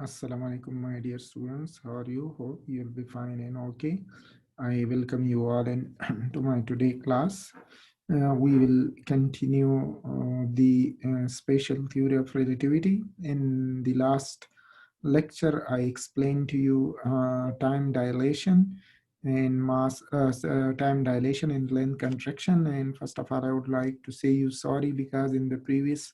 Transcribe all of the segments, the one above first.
Assalamu alaikum, my dear students. How are you? Hope you'll be fine and okay. I welcome you all in to my today class. We will continue the special theory of relativity. In the last lecture, I explained to you time dilation and time dilation and length contraction. And first of all, I would like to say you sorry because in the previous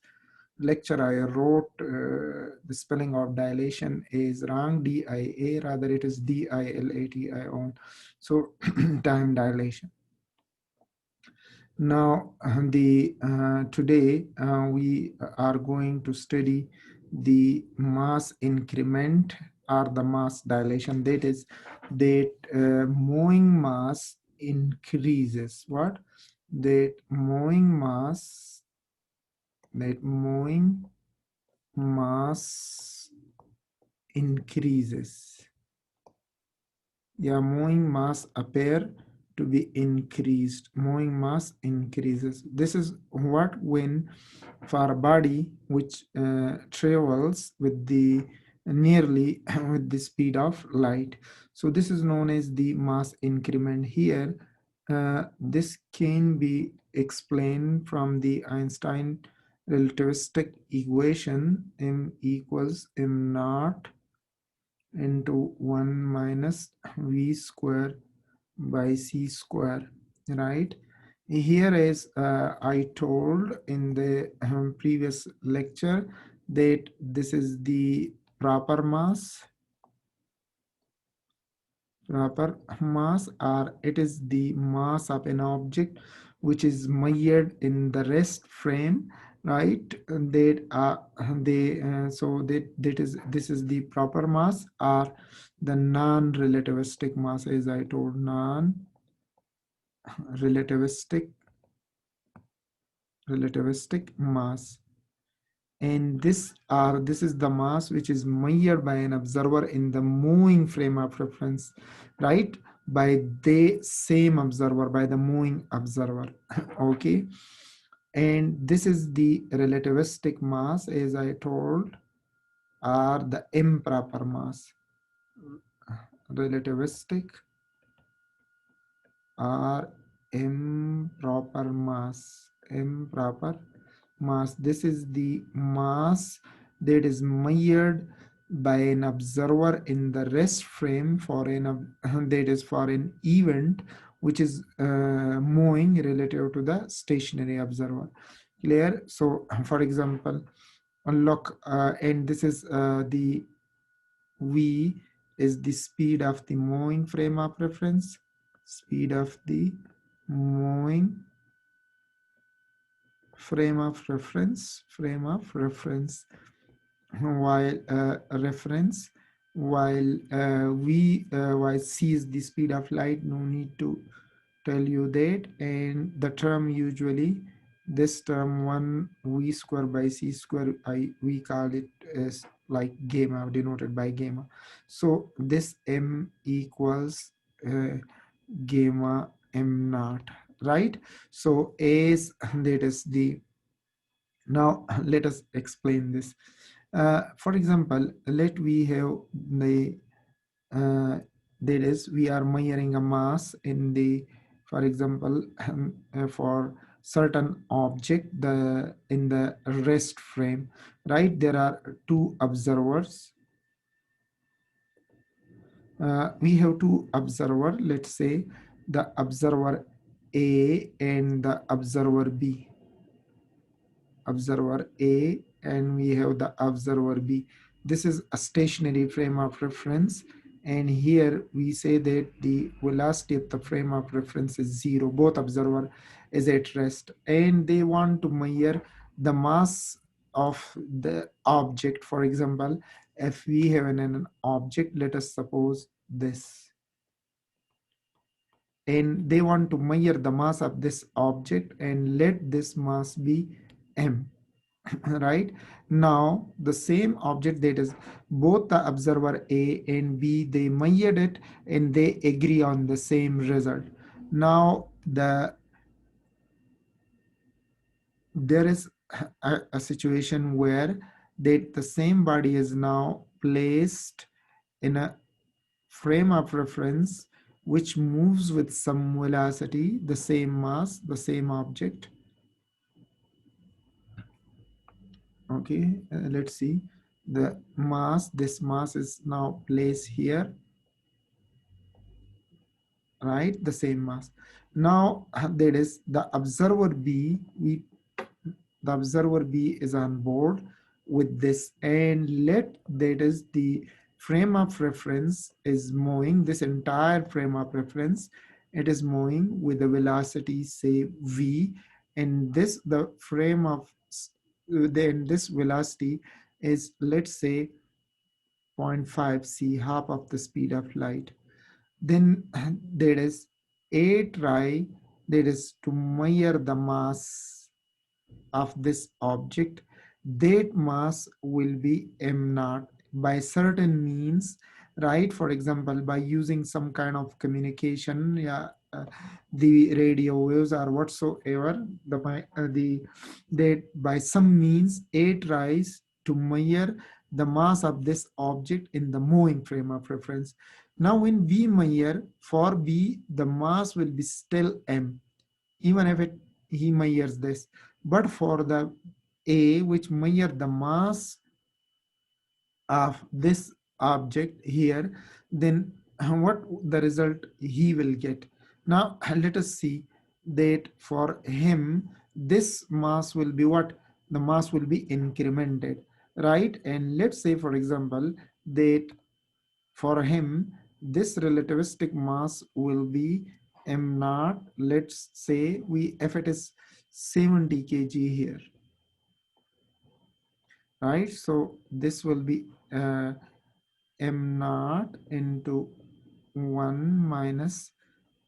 lecture I wrote the spelling of dilation is wrong, DIA, rather it is DILATION. So time dilation. Now the today we are going to study the mass increment or the mass dilation. That is that moving mass increases. What? That moving mass, that moving mass increases. Yeah, moving mass appear to be increased. Moving mass increases. This is what when for a body which travels with the nearly with the speed of light. So this is known as the mass increment. Here, this can be explained from the Einstein relativistic equation m equals m naught into 1 minus v square by c square, right? Here is I told in the previous lecture that this is the proper mass, or it is the mass of an object which is measured in the rest frame, right? That they so that is this is the proper mass or the non-relativistic mass, as I told, non-relativistic mass. And this is the mass which is measured by an observer in the moving frame of reference, right? By the same observer, by the moving observer. Okay, and this is the relativistic mass, as I told, or the improper mass. Relativistic or improper mass. This is the mass that is measured by an observer in the rest frame for an that is for an event which is moving relative to the stationary observer. Clear? So for example, look, and this is the v is the speed of the moving frame of reference, speed of the moving frame of reference, while reference, while c is the speed of light. No need to tell you that. And the term usually, this term 1 v square by c square, we call it as like gamma, denoted by gamma. So this m equals gamma m naught, right? So as that is the, now let us explain this. For example, let we have the that is we are measuring a mass in the, for example, for certain object the in the rest frame, right? There are two observers. We have two observer, let's say the observer A and the observer A, and we have the observer B. This is a stationary frame of reference, and here we say that the velocity of the frame of reference is zero. Both observer is at rest, and they want to measure the mass of the object. For example, if we have an object, let us suppose this, and they want to measure the mass of this object and let this mass be m. Right? Now the same object, that is both the observer A and B, they measured it and they agree on the same result. Now there is a situation where that the same body is now placed in a frame of reference which moves with some velocity, the same mass, the same object. Okay, let's see the mass. This mass is now placed here, right? The same mass. Now that is the observer B. The observer B is on board with this, and let that is the frame of reference is moving. This entire frame of reference, it is moving with the velocity say v, and this the frame of then this velocity is, let's say, 0.5 c, half of the speed of light. Then there is a try, that is to measure the mass of this object. That mass will be m naught by certain means, right? For example, by using some kind of communication, yeah, the radio waves or whatsoever, the that by some means a tries to measure the mass of this object in the moving frame of reference. Now when we measure for B, the mass will be still m, even if he measures this. But for the A, which measure the mass of this object here, then what the result he will get. Now let us see that for him, this mass will be what? The mass will be incremented, right? And let's say, for example, that for him, this relativistic mass will be m naught. Let's say we, if it is 70 kg here, right? So this will be m naught into 1 minus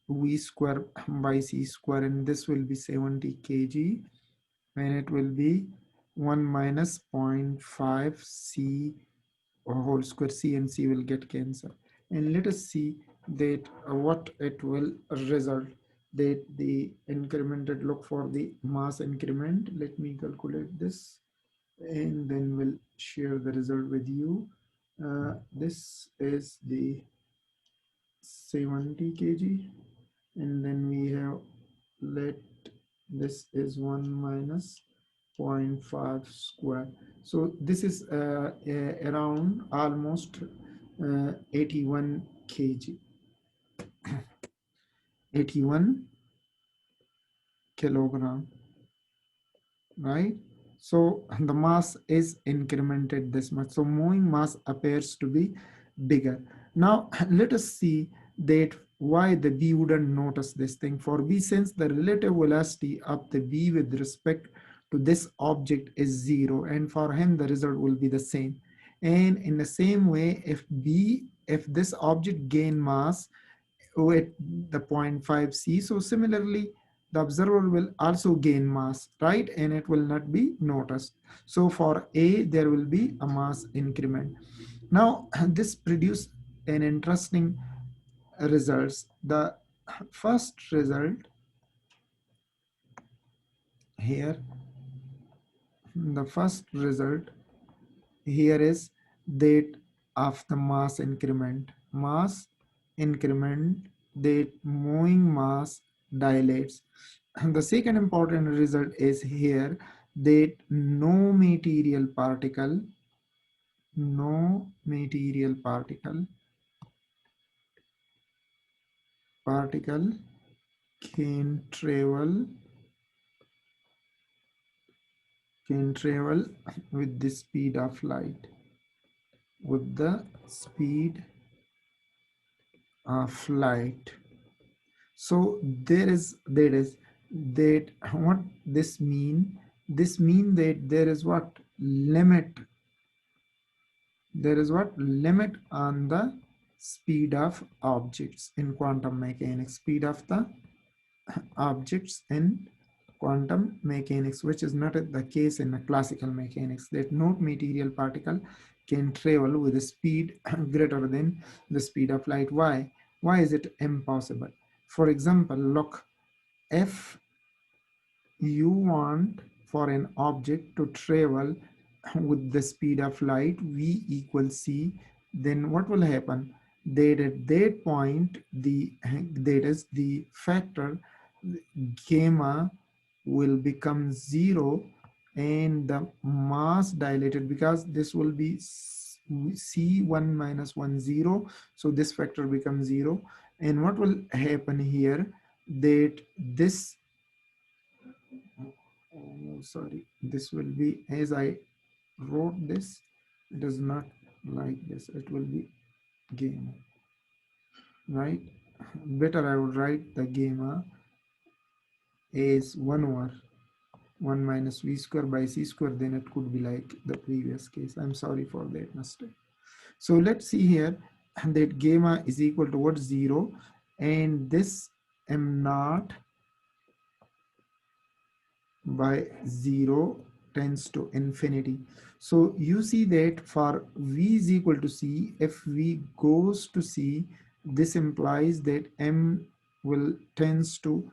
v square by c square, and this will be 70 kg, and it will be 1 minus 0.5 c whole square. C and C will get cancelled. And let us see that what it will result, that the incremented, look for the mass increment. Let me calculate this and then we'll share the result with you. This is the 70 kg, and then we have, let this is 1 minus 0.5 square. So this is around almost 81 kg, 81 kilogram, right? So the mass is incremented this much. So moving mass appears to be bigger. Now let us see that why the B wouldn't notice this thing. For B, since the relative velocity of the B with respect to this object is 0, and for him the result will be the same. And in the same way, if this object gain mass with the 0.5 c, so similarly the observer will also gain mass, right? And it will not be noticed. So for A, there will be a mass increment. Now this produce an interesting results. The first result here, the first result here is that of the mass increment. Mass increment, that moving mass dilates. And the second important result is here, that no material particle, no material particle can travel with the speed of light, with the speed of light. So that what this mean? This mean that there is what limit, there is what limit on the speed of objects in quantum mechanics, speed of the objects in quantum mechanics, which is not the case in the classical mechanics, that no material particle can travel with a speed greater than the speed of light. Why is it impossible? For example, look, if you want for an object to travel with the speed of light v equals c, then what will happen? That at that point, that is the factor gamma will become 0, and the mass dilated, because this will be c1 minus 1 0, so this factor becomes 0. And what will happen here, that this, oh, sorry, this will be, as I wrote this, it is not like this, it will be gamma, right? Better I would write the gamma as 1 over 1 minus v square by c square, then it could be like the previous case. I'm sorry for that mistake. So let's see here that gamma is equal to what? 0, and this m naught by 0 tends to infinity. So you see that for v is equal to c, if v goes to c, this implies that m will tends to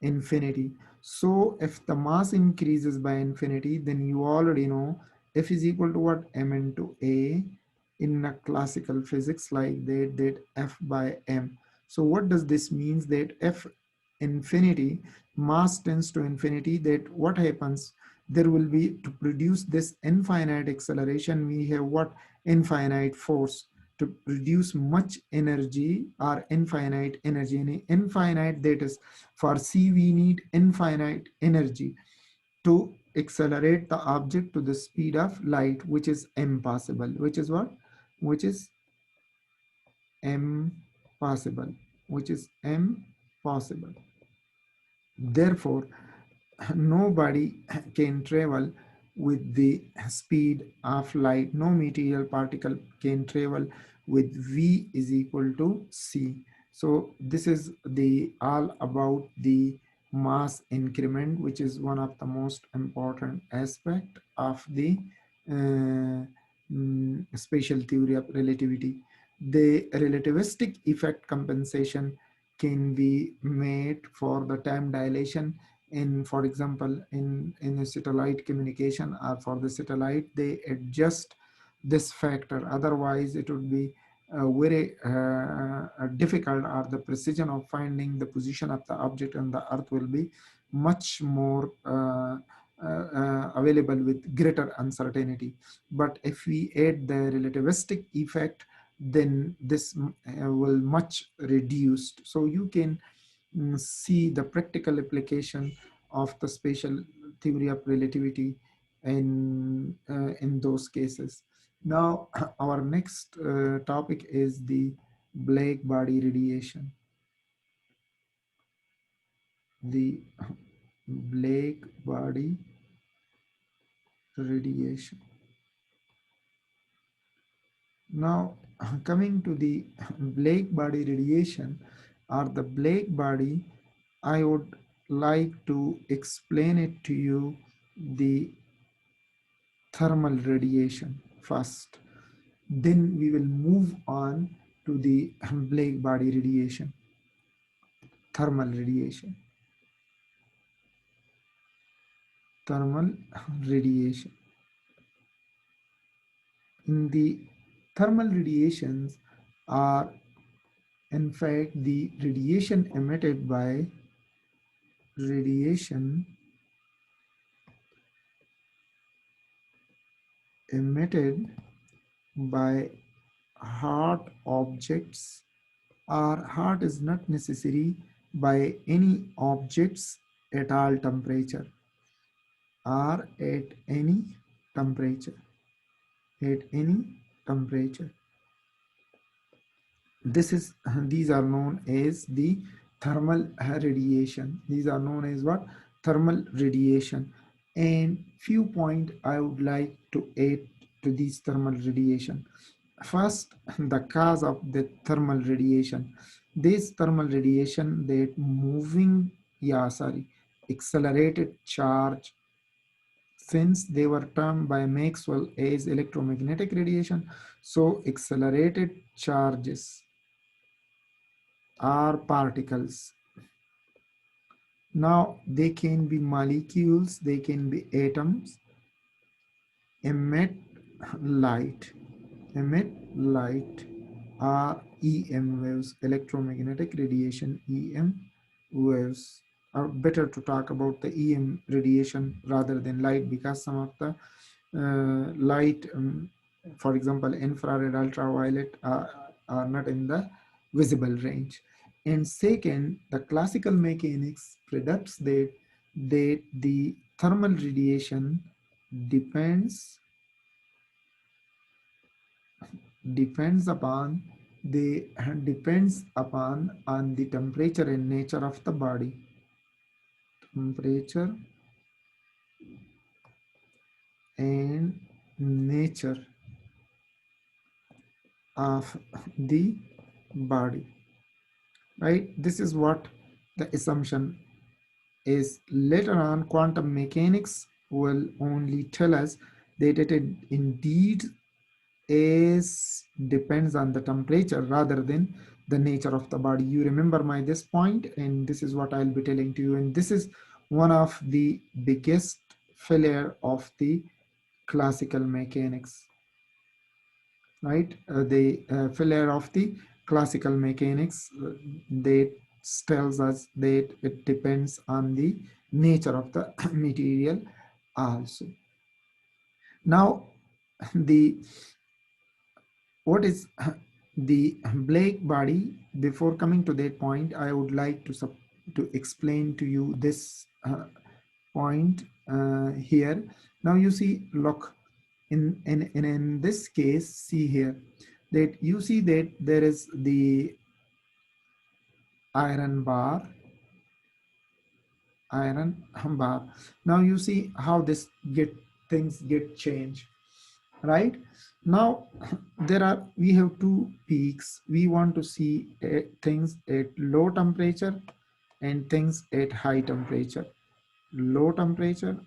infinity. So if the mass increases by infinity, then you already know F is equal to what? M into A in a classical physics, like that F by M. So what does this means? That F infinity, mass tends to infinity, that what happens? There will be, to produce this infinite acceleration, we have what? Infinite force. To produce much energy or infinite energy, and infinite, that is, for C, we need infinite energy to accelerate the object to the speed of light, which is impossible. Which is what? Which is impossible. Which is impossible. Therefore, nobody can travel with the speed of light. No material particle can travel with v is equal to c. So this is the all about the mass increment, which is one of the most important aspect of the uh, special theory of relativity. The relativistic effect compensation can be made for the time dilation in, for example, in a satellite communication, or for the satellite, they adjust this factor. Otherwise it would be very difficult, or the precision of finding the position of the object on the earth will be much more available with greater uncertainty. But if we add the relativistic effect, then this will much reduced. So you can see the practical application of the special theory of relativity in those cases. Now, our next topic is the black body radiation. The black body radiation. Now, coming to the black body radiation, or the black body, I would like to explain it to you, the thermal radiation first. Then we will move on to the black body radiation, thermal radiation, thermal radiation. In the thermal radiations are in fact the radiation radiation emitted by hot objects, or hot is not necessary, by any objects at all temperature, or at any temperature, at any temperature. This is These are known as the thermal radiation. These are known as what? Thermal radiation. And few point I would like to add to these thermal radiation. First, the cause of the thermal radiation. This thermal radiation, that accelerated charge, since they were termed by Maxwell as electromagnetic radiation, so accelerated charges are particles. Now they can be molecules, they can be atoms, emit light, emit light are EM waves, electromagnetic radiation, EM waves. Are better to talk about the EM radiation rather than light, because some of the light, for example, infrared, ultraviolet, are not in the visible range. And second, the classical mechanics predicts that the thermal radiation depends depends upon the depends upon on the temperature and nature of the body. Temperature and nature of the body, right? This is what the assumption is. Later on, quantum mechanics will only tell us that it indeed is depends on the temperature rather than the nature of the body. You remember my this point, and this is what I'll be telling to you. And this is one of the biggest failure of the classical mechanics, right? The failure of the classical mechanics that tells us that it depends on the nature of the material also. Now, the what is the Blake body? Before coming to that point, I would like to explain to you this point here. Now you see, look, in this case, see here that you see that there is the iron bar, iron bar. Now you see how this things get changed, right? Now there are, we have two peaks. We want to see things at low temperature and things at high temperature. Low temperature,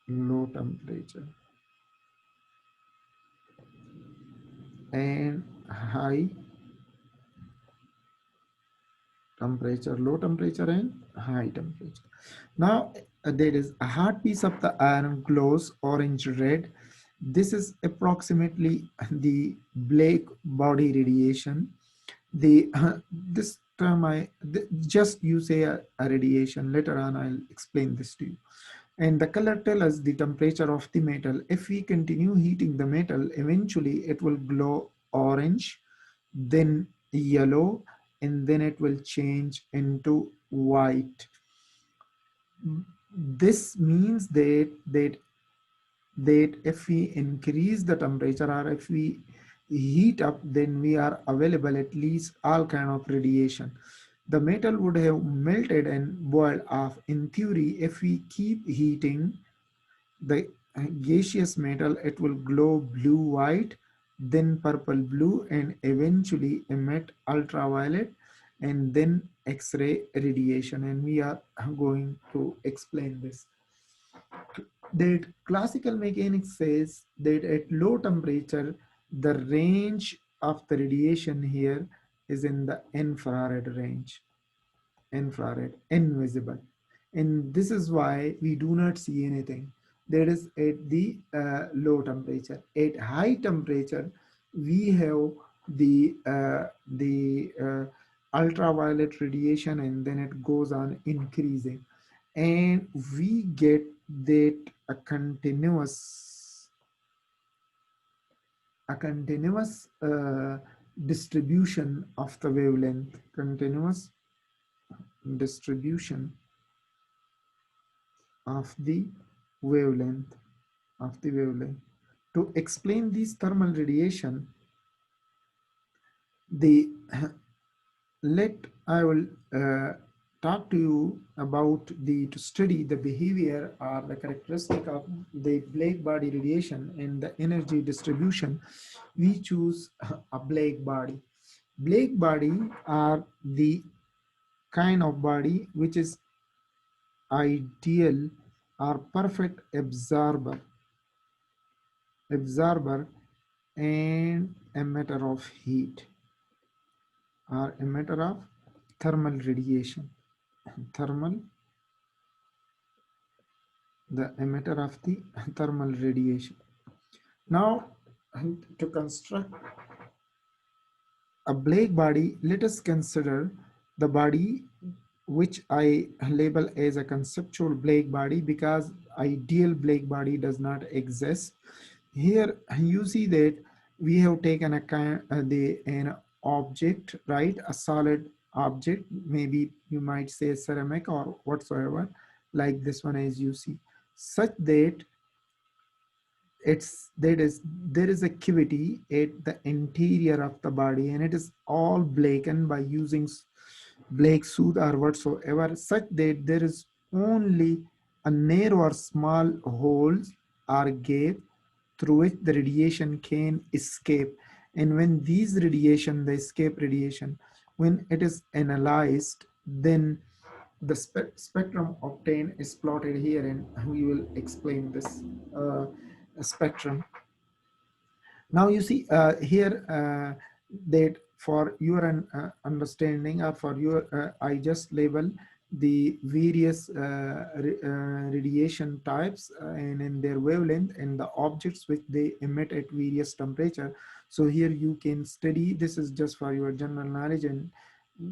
low temperature, and high temperature, low temperature and high temperature. Now there is a hard piece of the iron glows orange red. This is approximately the Blake body radiation. The this term just you say a radiation. Later on I'll explain this to you. And the color tell us the temperature of the metal. If we continue heating the metal, eventually it will glow orange, then yellow, and then it will change into white. This means that if we increase the temperature or if we heat up, then we are available at least all kind of radiation. The metal would have melted and boiled off. In theory, if we keep heating the gaseous metal, it will glow blue white, then purple blue, and eventually emit ultraviolet and then X-ray radiation. And we are going to explain this. That classical mechanics says that at low temperature, the range of the radiation here is in the infrared range, infrared, invisible. And this is why we do not see anything. That is at the low temperature. At high temperature, we have the ultraviolet radiation, and then it goes on increasing, and we get that a continuous distribution of the wavelength, continuous distribution of the wavelength To explain this thermal radiation, the let I will talk to you about to study the behavior or the characteristic of the Blake body radiation and the energy distribution. We choose a Blake body. Blake body are the kind of body which is ideal or perfect absorber and emitter of heat, or emitter of thermal radiation. Thermal the emitter of the thermal radiation. Now, to construct a Blake body, let us consider the body which I label as a conceptual Blake body, because ideal Blake body does not exist. Here you see that we have taken a kind an object, right? A solid object, maybe you might say ceramic or whatsoever, like this one as you see, such that there is a cavity at the interior of the body, and it is all blackened by using black soot or whatsoever, such that there is only a narrow or small holes or gap through which the radiation can escape. And when these radiation, the escape radiation, when it is analyzed, then the spectrum obtained is plotted here, and we will explain this uh, spectrum. Now you see here that for your understanding, or for your, I just label the various radiation types and in their wavelength and the objects which they emit at various temperature. So here you can study, this is just for your general knowledge and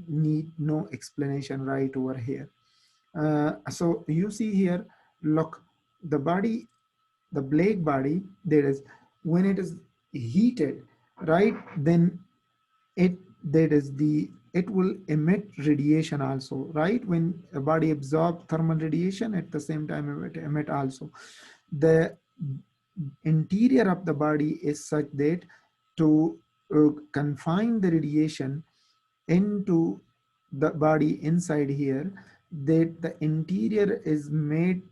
need no explanation right over here. So you see here, look, the body, the Blake body, there is, when it is heated, right, then it, that is the, it will emit radiation also, right? When a body absorb thermal radiation, at the same time it emit also. The interior of the body is such that to confine the radiation into the body inside here, that the interior is made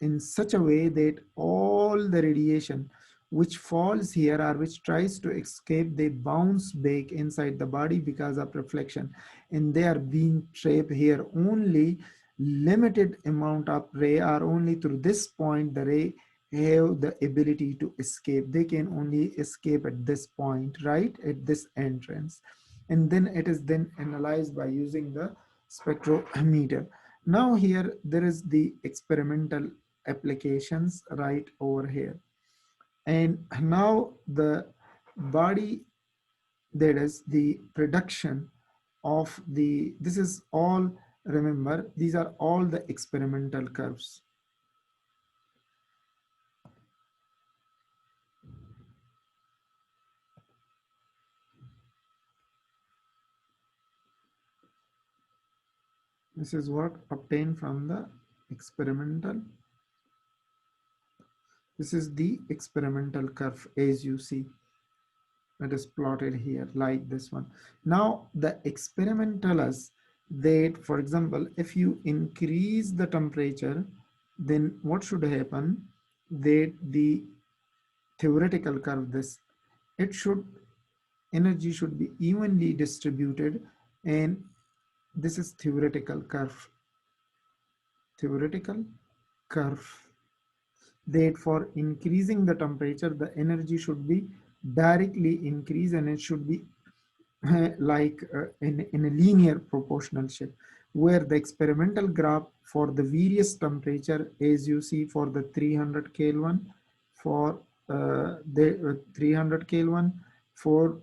in such a way that all the radiation which falls here or which tries to escape, they bounce back inside the body because of reflection, and they are being trapped here. Only limited amount of ray, or only through this point the ray have the ability to escape. They can only escape at this point, right, at this entrance, and then it is then analyzed by using the spectrometer. Now here there is the experimental applications right over here, and now the body, that is the production of the, this is all, remember these are all the experimental curves. This is what obtained from the experimental. This is the experimental curve as you see. It is plotted here like this one. Now the experiment tell us that, for example, if you increase the temperature, then what should happen? That the theoretical curve, this, it should, energy should be evenly distributed, and this is theoretical curve. Theoretical curve, that for increasing the temperature, the energy should be directly increased, and it should be like in a linear proportional shape, where the experimental graph for the various temperature, as you see, for the 300 Kelvin, for the 300 Kelvin, for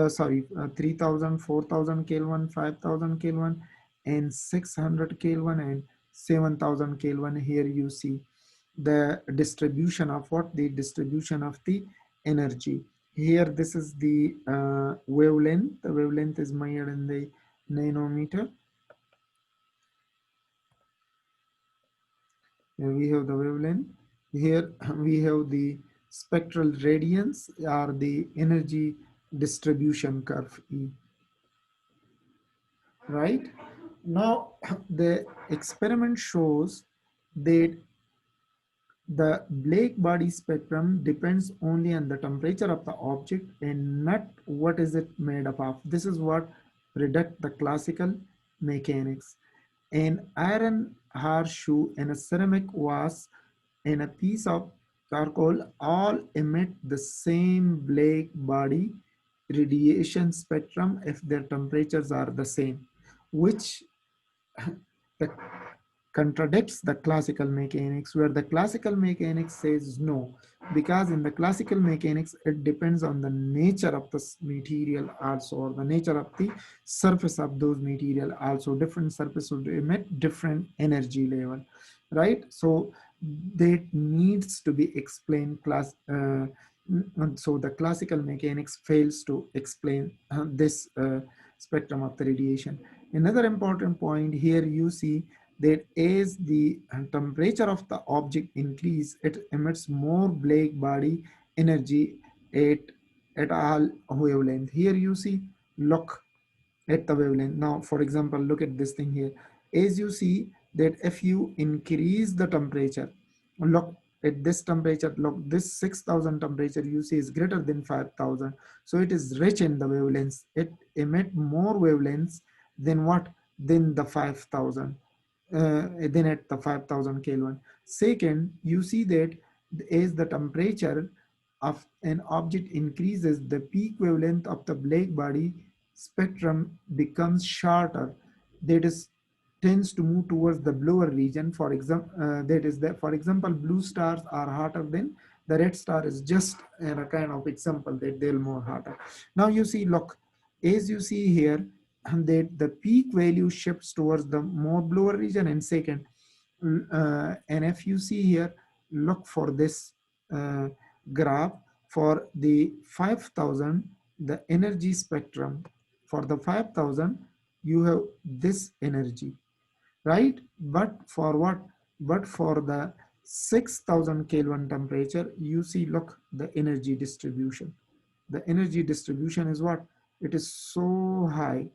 sorry 3000, 4000 Kelvin, 5000 Kelvin, and 600 Kelvin, and 7000 Kelvin. Here you see the distribution of what, the distribution of the energy. Here this is the wavelength. The wavelength is measured in the nanometer. Here we have the wavelength. Here we have the spectral radiance, or the energy distribution curve E. Right? Now the experiment shows that the Blake body spectrum depends only on the temperature of the object and not what is it made up of. This is what predict the classical mechanics. An iron horseshoe and a ceramic vase and a piece of charcoal all emit the same Blake body radiation spectrum if their temperatures are the same, which the contradicts the classical mechanics, where the classical mechanics says no, because in the classical mechanics it depends on the nature of the material also, or the nature of the surface of those material also. Different surface would emit different energy level, right? So that needs to be explained so the classical mechanics fails to explain this spectrum of the radiation. Another important point here, you see that as the temperature of the object increase, it emits more black body energy at all wavelength. Here you see, look at the wavelength. Now, for example, look at this thing here. As you see that if you increase the temperature, look at this temperature, look, this 6,000 temperature you see is greater than 5,000. So it is rich in the wavelengths. It emit more wavelengths than what? Than the 5,000, then at the 5,000 Kelvin. Second, you see that as the temperature of an object increases, the peak wavelength of the black body spectrum becomes shorter. That is, tends to move towards the bluer region. For example, for example, blue stars are hotter than the red star is just a kind of example that they're more hotter. Now you see, look, as you see here, that the peak value shifts towards the more bluer region. And second, and if you see here, look for this uh, graph for the 5,000, the energy spectrum for the 5,000, you have this energy, right? But for what? But for the 6,000 Kelvin temperature, you see, look, the energy distribution. The energy distribution is what? It is so high,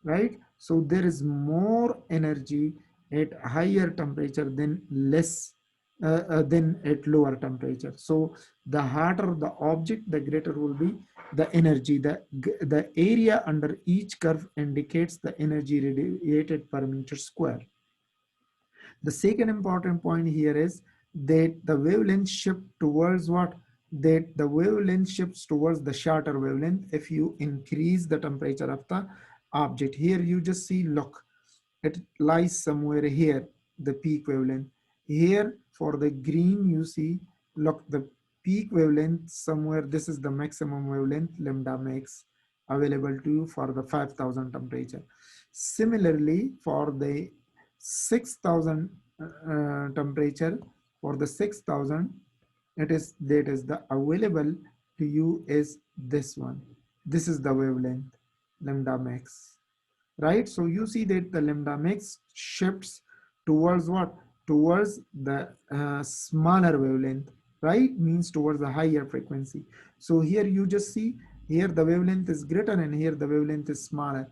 right? So there is more energy at higher temperature than less than at lower temperature. So the hotter the object, the greater will be the energy. The area under each curve indicates the energy radiated per meter square. The second important point here is that the wavelength shift towards what? That the wavelength shifts towards the shorter wavelength if you increase the temperature of the object. Here you just see, look, it lies somewhere here, the peak wavelength. Here for the green, you see, look, the peak wavelength somewhere, this is the maximum wavelength, lambda max, available to you for the 5,000 temperature. Similarly, for the 6,000 temperature, for the 6,000, that is the available to you is this one. This is the wavelength, lambda max, right? So you see that the lambda max shifts towards what? Towards the smaller wavelength, right? Means towards the higher frequency. So here you just see, here the wavelength is greater and here the wavelength is smaller.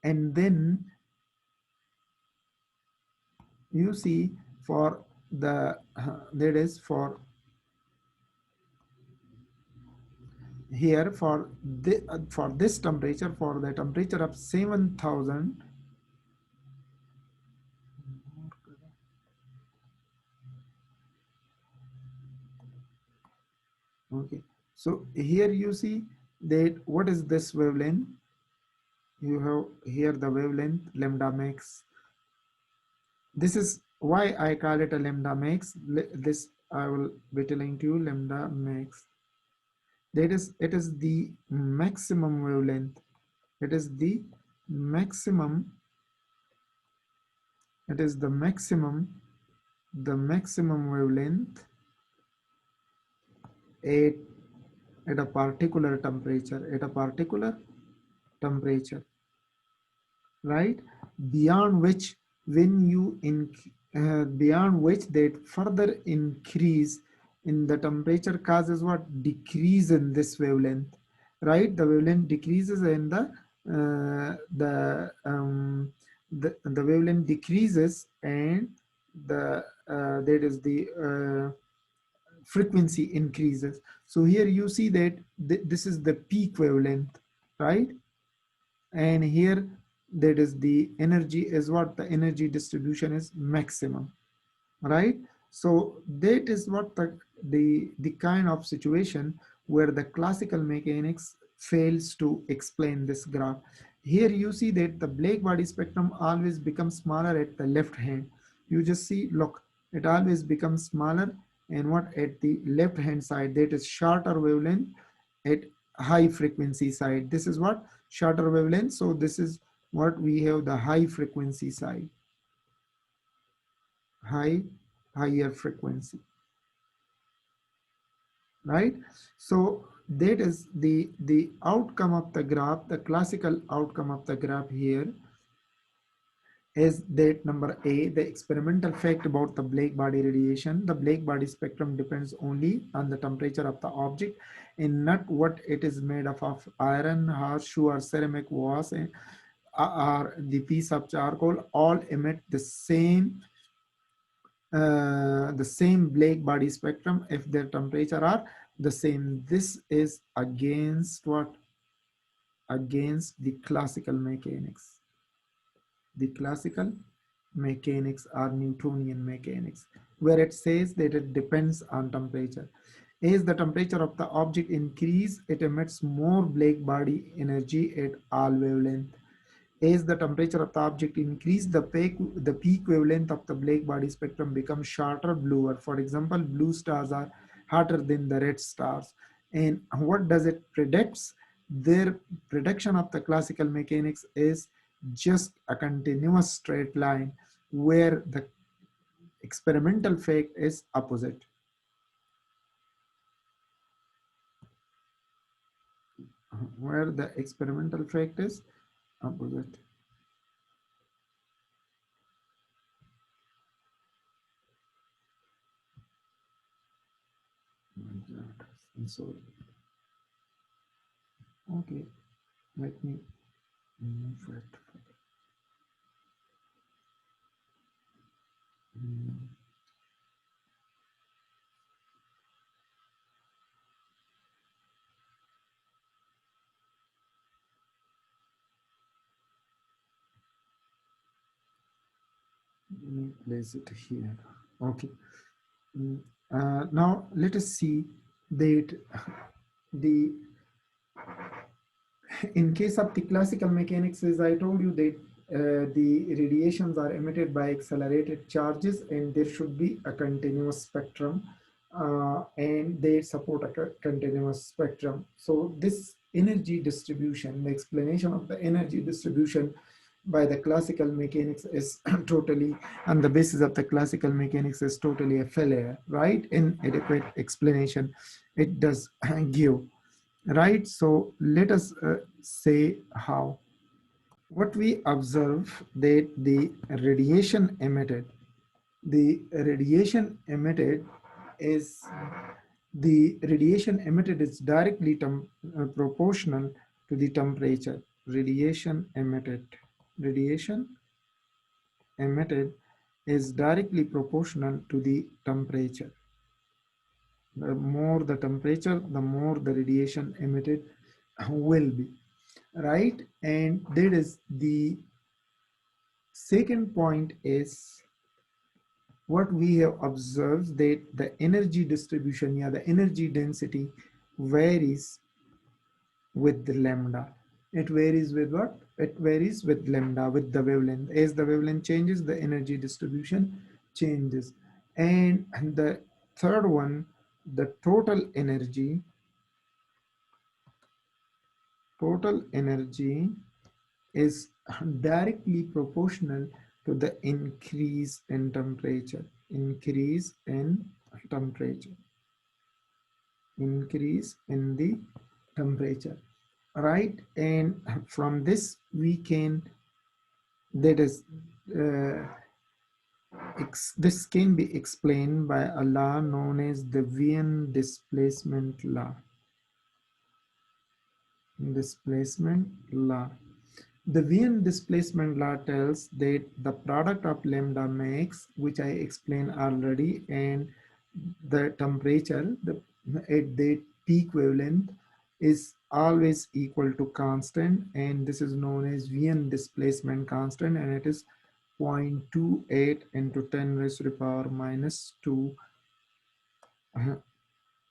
And then you see for the, that is for here for this temperature, for the temperature of 7,000, okay, so here you see that what is this wavelength? You have here the wavelength lambda max. This is why I call it a lambda max. This I will be telling to you, lambda max. That is, it is the maximum wavelength. It is the maximum. It is the maximum wavelength at a particular temperature. At a particular temperature, right? Beyond which, when you beyond which that further increase in the temperature causes what? Decrease in this wavelength, right? The wavelength decreases and the wavelength decreases, and the that is the frequency increases. So here you see that this is the peak wavelength, right? And here that is the energy is what? The energy distribution is maximum, right? So that is what the kind of situation where the classical mechanics fails to explain this graph. Here you see that the black body spectrum always becomes smaller at the left hand. You just see, look, it always becomes smaller, and what at the left hand side, that is shorter wavelength at high frequency side. This is what shorter wavelength. So this is what we have, the high frequency side, higher frequency, right? So that is the outcome of the graph. The classical outcome of the graph here is that number A, the experimental fact about the black body radiation. The black body spectrum depends only on the temperature of the object and not what it is made of iron, horseshoe, or ceramic vase, or the piece of charcoal. All emit the same black body spectrum if their temperature are the same. This is against what? Against the classical mechanics. The classical mechanics or Newtonian mechanics, where it says that it depends on temperature. As the temperature of the object increase, it emits more black body energy at all wavelength. As the temperature of the object increase, the peak wavelength of the black body spectrum becomes shorter, bluer. For example, blue stars are hotter than the red stars. And what does it predicts? Their prediction of the classical mechanics is just a continuous straight line, where the experimental fact is opposite. Where the experimental fact is opposite. I'm sorry. Okay, let me move it. Mm, Let me place it here. Okay. Mm, now let us see that the in case of the classical mechanics, as I told you, that the radiations are emitted by accelerated charges, and there should be a continuous spectrum, and they support a continuous spectrum. So this energy distribution, the explanation of the energy distribution by the classical mechanics is totally, on the basis of the classical mechanics, is totally a failure, right? Inadequate explanation it does give, right? So let us say how. What we observe that the radiation emitted is the radiation emitted is directly proportional to the temperature. Radiation emitted is directly proportional to the temperature. The more the temperature, the more the radiation emitted will be, right? And that is the second point is what we have observed, that the energy distribution, yeah, the energy density varies with the lambda. It varies with what? It varies with lambda, with the wavelength. As the wavelength changes, the energy distribution changes. And the third one, the total energy is directly proportional to the increase in temperature. Temperature. Increase in the temperature, right? And from this we can, that is, uh, this can be explained by a law known as the Wien displacement law. Displacement law. The Wien displacement law tells that the product of lambda max, which I explained already, and the temperature at that peak wavelength is always equal to constant, and this is known as Wien displacement constant, and it is 0.28 into 10 raised to the power -2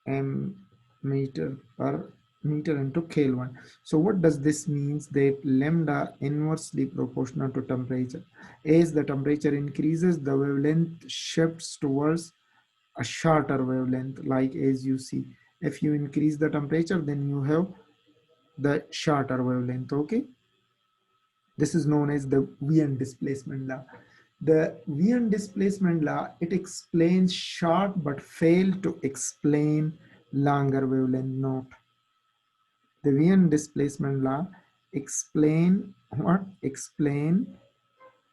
m meter per meter into Kelvin. So what does this means? That lambda inversely proportional to temperature. As the temperature increases, the wavelength shifts towards a shorter wavelength, like as you see. If you increase the temperature, then you have the shorter wavelength. Okay, this is known as the Wien displacement law. The Wien displacement law, it explains short but fail to explain longer wavelength. Note, the Wien displacement law explain what?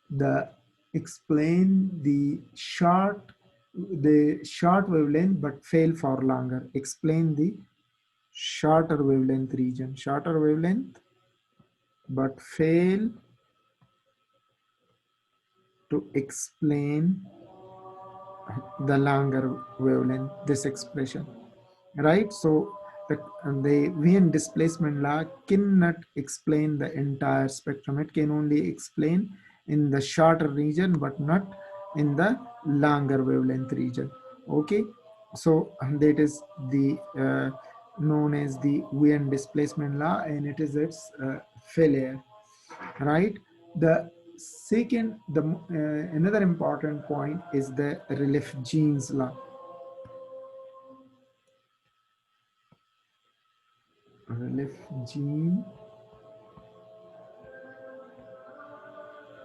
The explain the short wavelength but fail for longer. Explain the shorter wavelength region, shorter wavelength but fail to explain the longer wavelength, this expression, right? So the Wien displacement law cannot explain the entire spectrum. It can only explain in the shorter region but not in the longer wavelength region. Okay, so that is the known as the Wien displacement law, and it is its failure, right? The second, the another important point is the Relief Jeans law. Relief gene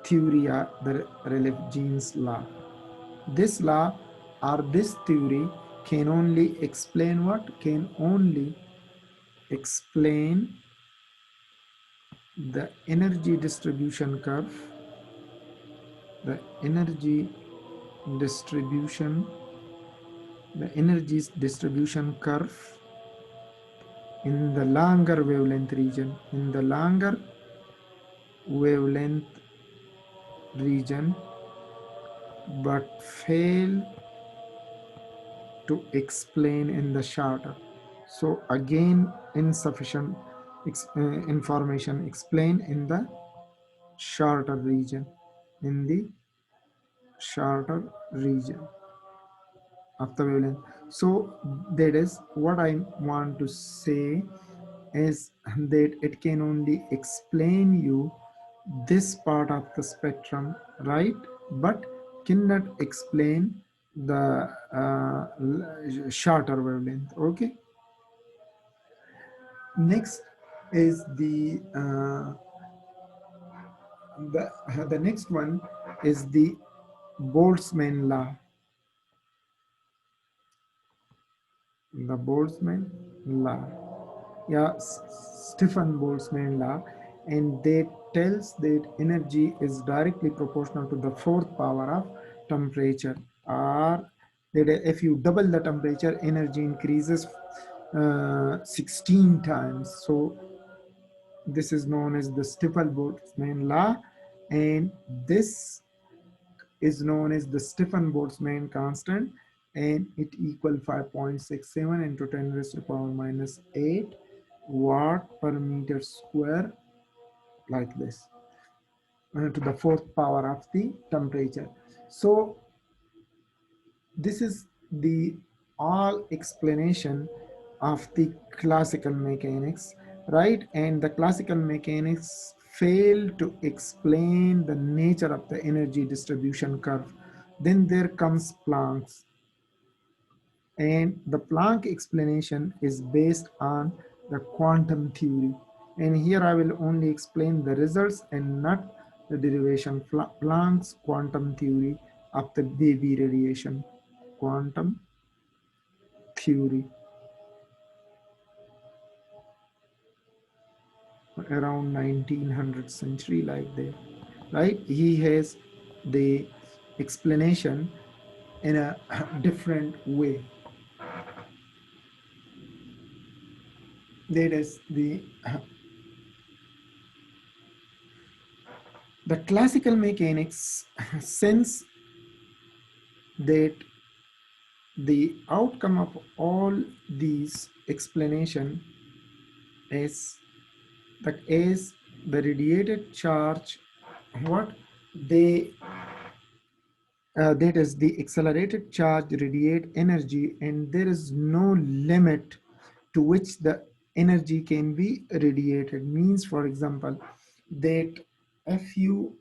theory, or the Relief Jeans law. This law or this theory can only explain what? Can only explain the energy distribution curve, the energy distribution, the energy distribution curve in the longer wavelength region, in the longer wavelength region, but fail to explain in the shorter. So again, insufficient information explained in the shorter region, in the shorter region of the wavelength. So that is what I want to say, is that it can only explain you this part of the spectrum, right? But cannot explain the shorter wavelength. Okay, next is the next one is the Boltzmann law. The Boltzmann law, yeah, Stefan Boltzmann law, and that tells that energy is directly proportional to the fourth power of temperature, or that if you double the temperature, energy increases 16 times. So this is known as the Stefan Boltzmann law, and this is known as the Stefan Boltzmann constant, and it equal 5.67 into 10 raised to the power minus 8 watt per meter square, like this, to the fourth power of the temperature. So this is the all explanation of the classical mechanics, right? And the classical mechanics fail to explain the nature of the energy distribution curve. Then there comes Planck's, and the Planck explanation is based on the quantum theory. And here I will only explain the results and not the derivation. Planck's quantum theory of the baby radiation. Quantum theory around 1900 century, like that, right? He has the explanation in a different way. That is the classical mechanics sense that the outcome of all these explanation is that as the radiated charge, what they that is the accelerated charge radiate energy, and there is no limit to which the energy can be radiated. Means, for example, that if you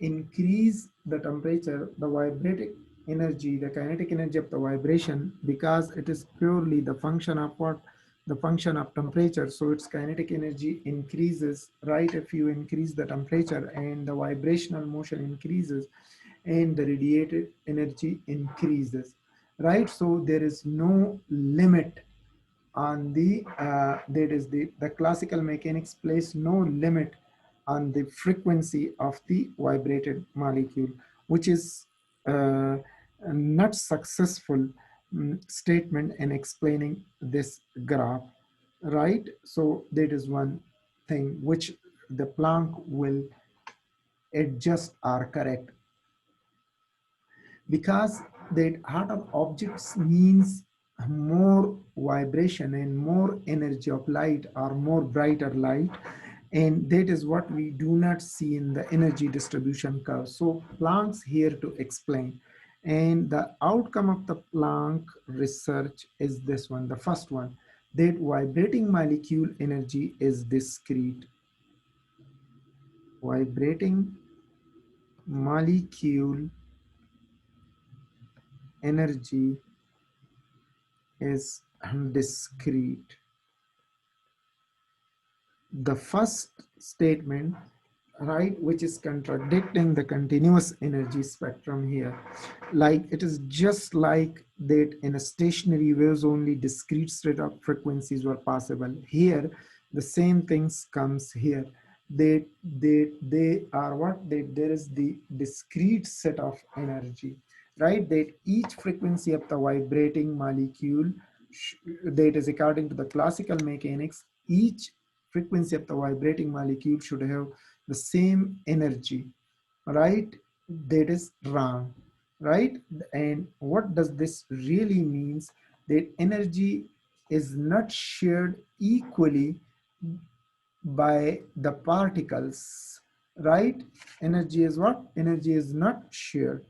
increase the temperature, the vibrating energy, the kinetic energy of the vibration, because it is purely the function of what? The function of temperature. So its kinetic energy increases, right? If you increase the temperature and the vibrational motion increases and the radiated energy increases, right? So there is no limit on that is the classical mechanics place no limit on the frequency of the vibrated molecule, which is uh, not successful statement in explaining this graph, right? So that is one thing which the Planck will adjust or correct, because that hotter objects means more vibration and more energy of light or more brighter light, and that is what we do not see in the energy distribution curve. So Planck's here to explain, and the outcome of the Planck research is this one, the first one, that vibrating molecule energy is discrete. Vibrating molecule energy is discrete. The first statement, right, which is contradicting the continuous energy spectrum here, like it is just like that in a stationary waves only discrete set of frequencies were possible. Here the same things comes here, they are what, that there is the discrete set of energy, right? That each frequency of the vibrating molecule, that is according to the classical mechanics, each frequency of the vibrating molecule should have the same energy, right? That is wrong, right? And what does this really means? That energy is not shared equally by the particles, right? Energy is what? Energy is not shared.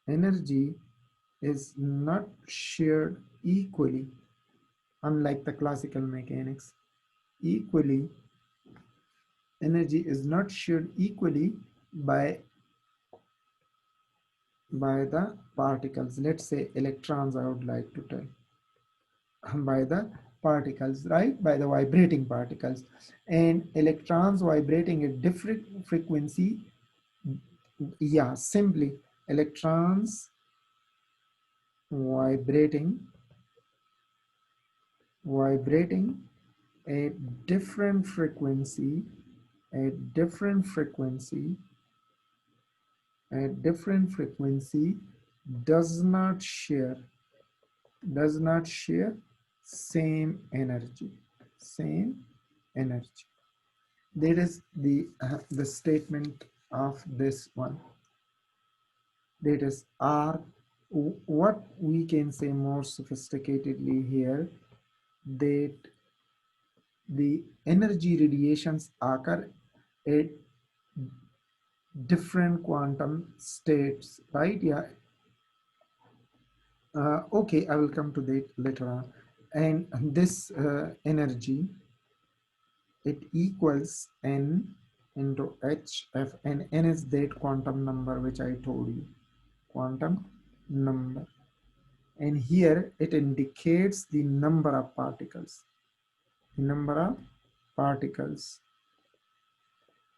Energy is not shared equally, unlike the classical mechanics. Equally, energy is not shared equally by the particles. Let's say electrons, I would like to tell, by the particles, right? By the vibrating particles. And electrons vibrating at different frequency, yeah, simply electrons vibrating vibrating at different frequency, at different frequency, at different frequency does not share, does not share same energy, same energy. That is the statement of this one. That is R. What we can say more sophisticatedly here, that the energy radiations occur at different quantum states, right? Yeah. Okay, I will come to that later on. And this energy, it equals n into hf, and n is that quantum number which I told you, quantum number. And here it indicates the number of particles, the number of particles,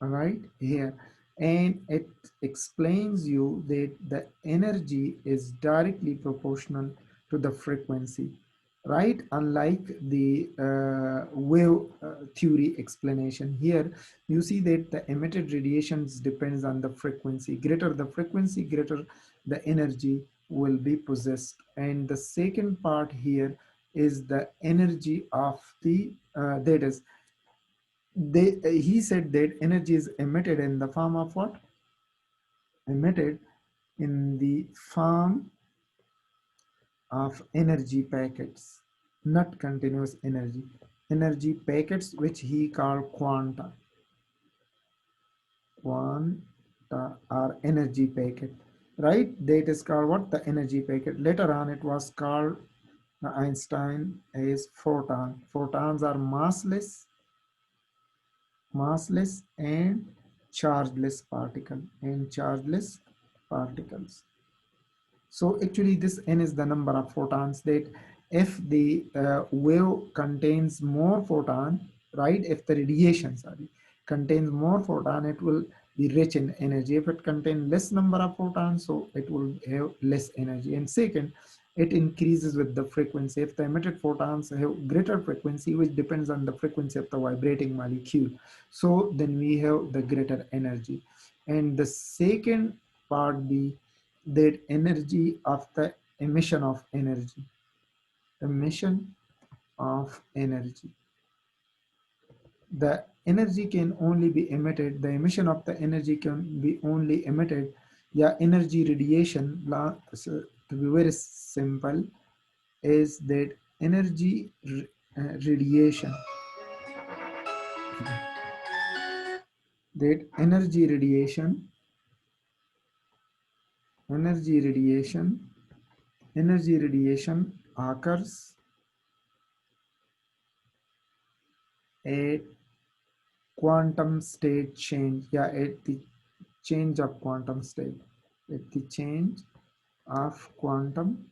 all right, here. And it explains you that the energy is directly proportional to the frequency, right? Unlike the wave theory explanation, here you see that the emitted radiations depends on the frequency. Greater the frequency, greater the energy will be possessed. And the second part here is the energy of the that is, he said that energy is emitted in the form of what? Emitted in the form of energy packets, not continuous energy. Energy packets, which he called quanta. Quanta are energy packet, right? That is called what? The energy packet. Later on, it was called Einstein is photon. Photons are massless and chargeless particles. So actually this n is the number of photons that if the wave contains more photon, right? If the radiation, sorry, contains more photon, it will be rich in energy. If it contains less number of photons, so it will have less energy. And second, it increases with the frequency. If the emitted photons have greater frequency, which depends on the frequency of the vibrating molecule, so then we have the greater energy. And the second part, the that energy of the emission of energy, emission of energy, the energy can only be emitted, the emission of the energy can be only emitted, yeah, energy radiation, so to be very simple, is that energy radiation, that energy radiation energy radiation occurs at quantum state change, yeah, at the change of quantum state, at the change of quantum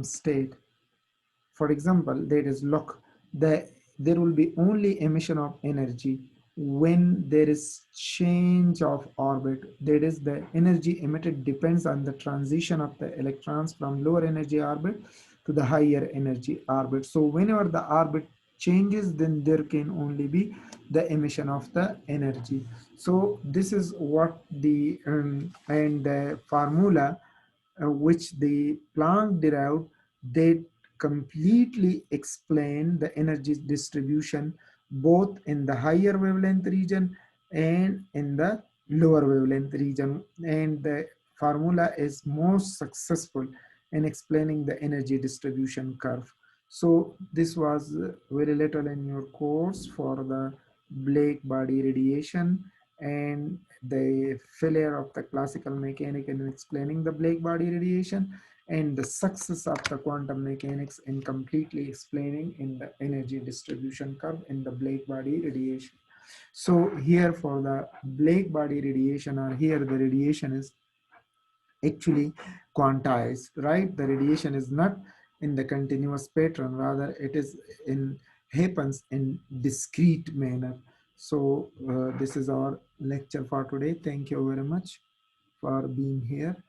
state. For example, that is, look, there will be only emission of energy when there is change of orbit. That is, the energy emitted depends on the transition of the electrons from lower energy orbit to the higher energy orbit. So whenever the orbit changes, then there can only be the emission of the energy. So this is what the and the formula which the Planck derived, they completely explain the energy distribution both in the higher wavelength region and in the lower wavelength region. And the formula is most successful in explaining the energy distribution curve. So this was very little in your course for the Blake body radiation and the failure of the classical mechanics in explaining the Blake body radiation, and the success of the quantum mechanics in completely explaining in the energy distribution curve in the Blake body radiation. So here for the Blake body radiation, or here the radiation is actually quantized, right? The radiation is not in the continuous pattern, rather it is in happens in discrete manner. So this is our lecture for today. Thank you very much for being here.